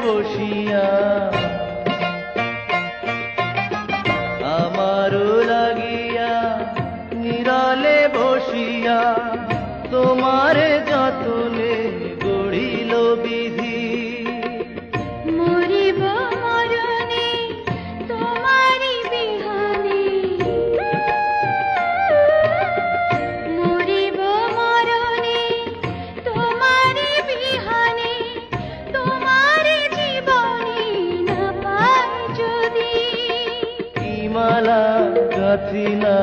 বসিয়া আমারও লাগিয়া নিরালে বসিয়া তোমার যতনে গড়িল বিধি। মরিব মরণে তোমারি বিহানে, মরিব মরণে তোমারি বিহানে, তোমারি জীবনে না পাই যদি। কি মালা গাথি না